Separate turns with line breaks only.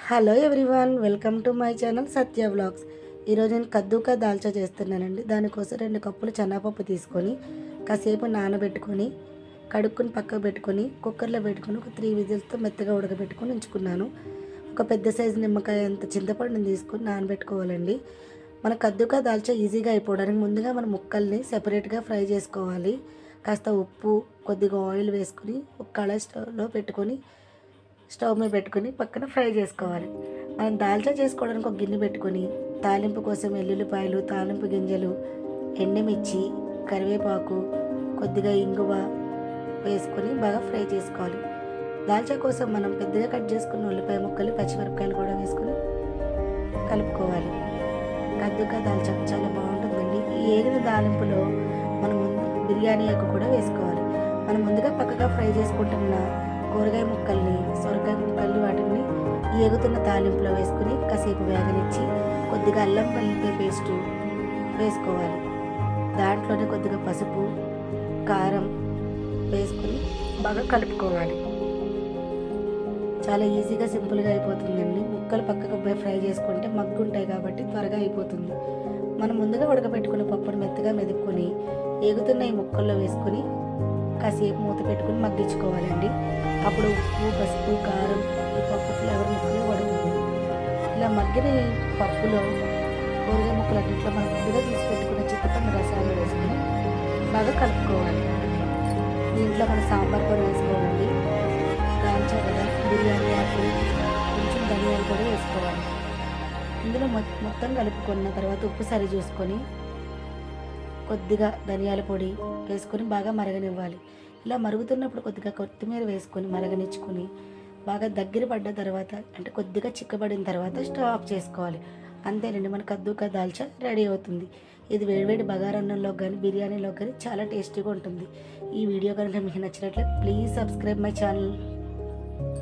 Hello everyone, welcome to my channel Satya vlogs. ఈరోజు నేను కద్దూకా దాల్చా చేస్తున్నానండి. దానికోసం 2 కప్పులు శనగపప్పు తీసుకొని కాసేపు నానబెట్టుకొని కడుక్కొని పక్కకు పెట్టుకొని కుక్కర్లో పెట్టుకొని ఒక 3 విజిల్స్తో మెత్తగా ఉడకబెట్టుకొని ఉంచుకున్నాను. ఒక పెద్ద సైజు నిమ్మకాయ అంత చింతపండుని తీసుకొని నానబెట్టుకోవాలండి. మన కద్దూకా దాల్చా ఈజీగా అయిపోవడానికి ముందుగా మన ముక్కల్ని సెపరేట్గా ఫ్రై చేసుకోవాలి. కాస్త ఉప్పు, కొద్దిగా ఆయిల్ వేసుకొని ఒక కళాయి స్టవ్ మీద పెట్టుకొని పక్కన ఫ్రై చేసుకోవాలి. మనం దాల్చా చేసుకోవడానికి ఒక గిన్నె పెట్టుకొని తాలింపు కోసం ఎల్లుల్లిపాయలు, తాలింపు గింజలు, ఎండుమిర్చి, కరివేపాకు, కొద్దిగా ఇంగువ వేసుకొని బాగా ఫ్రై చేసుకోవాలి. దాల్చా కోసం మనం పెద్దగా కట్ చేసుకున్న ఉల్లిపాయ ముక్కలు, పచ్చిమిరపకాయలు కూడా వేసుకొని కలుపుకోవాలి. కద్దూకా దాల్చా చాలా బాగుంటుందండి. ఈ ఏగిన తాలింపులో మనం బిర్యానీ ఆకు కూడా వేసుకోవాలి. మనం ముందుగా పక్కగా ఫ్రై చేసుకుంటున్న కూరగాయ ముక్కల్ని, సొరకాయ ముక్కల్ని వాటిని ఏగుతున్న తాలింపులో వేసుకుని కాసేపు వేగనిచ్చి కొద్దిగా అల్లం వెల్లుల్లి పేస్ట్ వేసుకోవాలి. దాంట్లోనే కొద్దిగా పసుపు, కారం వేసుకుని బాగా కలుపుకోవాలి. చాలా ఈజీగా సింపుల్గా అయిపోతుందండి. ముక్కలు పక్కకు ఫ్రై చేసుకుంటే మగ్గుంటాయి కాబట్టి త్వరగా అయిపోతుంది. మనం ముందుగా ఉడకబెట్టుకున్న పప్పును మెత్తగా మెదుపుకొని ఏగుతున్న ఈ ముక్కల్లో వేసుకొని కాసేపు మూత పెట్టుకుని మగ్గించుకోవాలండి. అప్పుడు ఉప్పు, పసుపు, కారం ఈ పప్పు ఫ్లేవర్ ముక్కలు పడుతుంది. ఇలా మగ్గిన పప్పులో కూరగాయ ముక్కలు అన్నింటిలో మనం ముందుగా తీసి పెట్టుకున్న చింతపండు రసాలు వేసుకొని బాగా కలుపుకోవాలి. దీంట్లో మనం సాంబార్ పొడి వేసుకోవాలండి. దాల్చా కదా, బిర్యానీ ఆకు, కొంచెం ధనియాలు కూడా వేసుకోవాలి. ఇందులో మొత్తం కలుపుకున్న తర్వాత ఉప్పు సరి చూసుకొని కొద్దిగా ధనియాల పొడి వేసుకొని బాగా మరగనివ్వాలి. ఇలా మరుగుతున్నప్పుడు కొద్దిగా కొత్తిమీర వేసుకొని మరగనిచ్చుకొని బాగా దగ్గర పడ్డ తర్వాత, అంటే కొద్దిగా చిక్కబడిన తర్వాత స్టవ్ ఆఫ్ చేసుకోవాలి. అంతేనండి, మన కద్దూకా దాల్చా రెడీ అవుతుంది. ఇది వేడివేడి బగారన్నంలో కానీ బిర్యానీలో కానీ చాలా టేస్టీగా ఉంటుంది. ఈ వీడియో కనుక మీకు నచ్చినట్లయితే ప్లీజ్ సబ్స్క్రైబ్ మై ఛానల్.